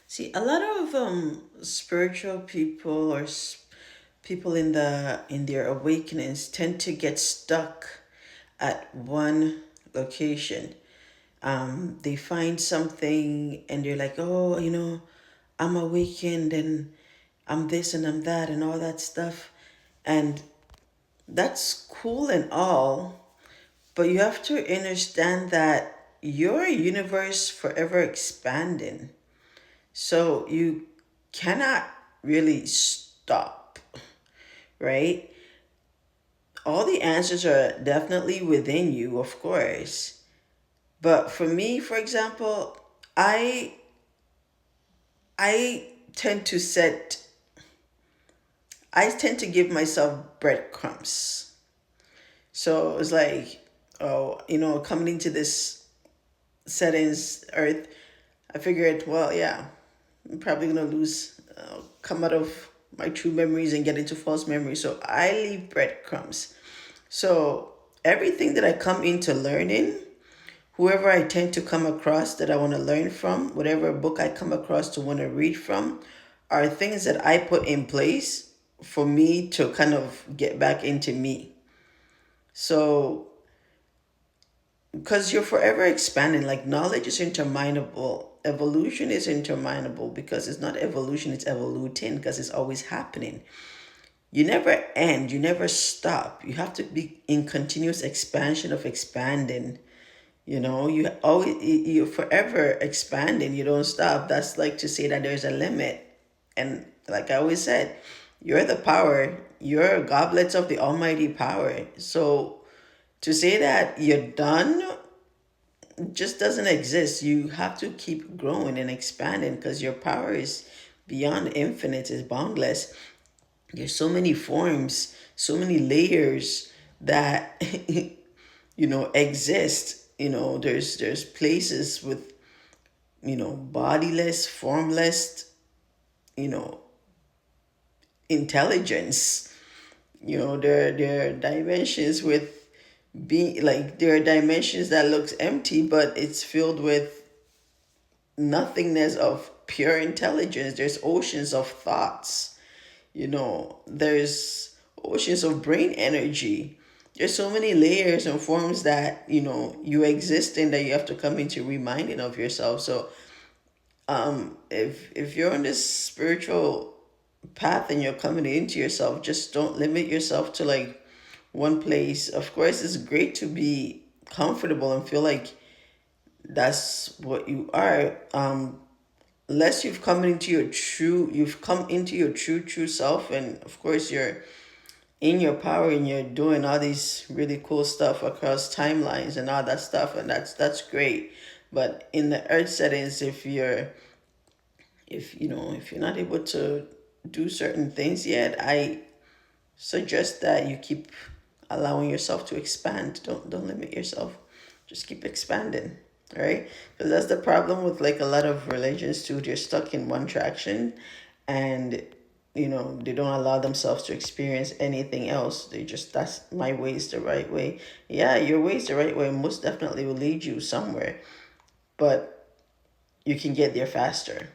See, a lot of spiritual people or people in their awakenings tend to get stuck at one location. They find something and they're like, oh, I'm awakened and I'm this and I'm that and all that stuff. And that's cool and all, but you have to understand that your universe forever expanding. So you cannot really stop, right? All the answers are definitely within you, of course. But for me, for example, I I tend to set I tend to give myself breadcrumbs. So it's like, oh, coming into this settings earth, I figured, well, yeah, I'm probably gonna lose, come out of my true memories and get into false memories. So I leave breadcrumbs. So everything that I come into learning, whoever I tend to come across that I want to learn from, whatever book I come across to want to read from, are things that I put in place for me to kind of get back into me. So, because you're forever expanding, like knowledge is interminable, evolution is interminable because it's not evolution, it's evoluting because it's always happening. You never end, you never stop. You have to be in continuous expansion of expanding. You're forever expanding. You don't stop. That's like to say that there's a limit. And like I always said, you're the power. You're goblets of the almighty power. So to say that you're done just doesn't exist. You have to keep growing and expanding because your power is beyond infinite, is boundless. There's so many forms, so many layers that exist. There's places with bodiless, formless, you know intelligence. There are dimensions with being, like, there are dimensions that looks empty but it's filled with nothingness of pure intelligence. There's oceans of thoughts. There's oceans of brain energy. There's so many layers and forms that you exist in, that you have to come into reminding of yourself. So if you're on this spiritual path and you're coming into yourself, just don't limit yourself to like one place. Of course, it's great to be comfortable and feel like that's what you are. Unless you've come into your true self, and of course you're in your power and you're doing all these really cool stuff across timelines and all that stuff, and that's great. But in the earth settings, if you're not able to do certain things yet, I suggest that you keep allowing yourself to expand. Don't limit yourself. Just keep expanding. Right? Because that's the problem with like a lot of religions too. They're stuck in one traction, and they don't allow themselves to experience anything else. They just, that's my way is the right way. Yeah, your way is the right way, most definitely will lead you somewhere, but you can get there faster,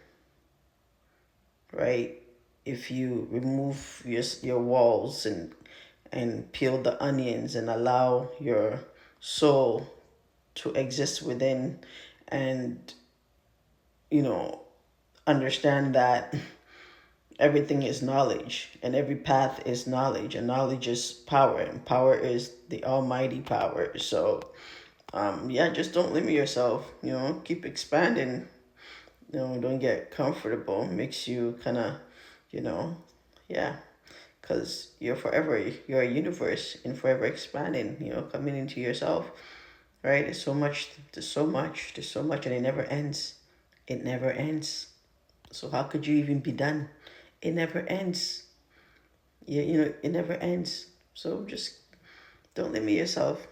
right? If you remove your walls and peel the onions and allow your soul to exist within, and you know understand that everything is knowledge and every path is knowledge, and knowledge is power, and power is the almighty power. So yeah, just don't limit yourself, keep expanding. Don't get comfortable, makes you kind of, you know yeah, because you're a universe and forever expanding, coming into yourself, right? There's so much and it never ends. It never ends. So how could you even be done? It never ends. It never ends. So just don't limit yourself.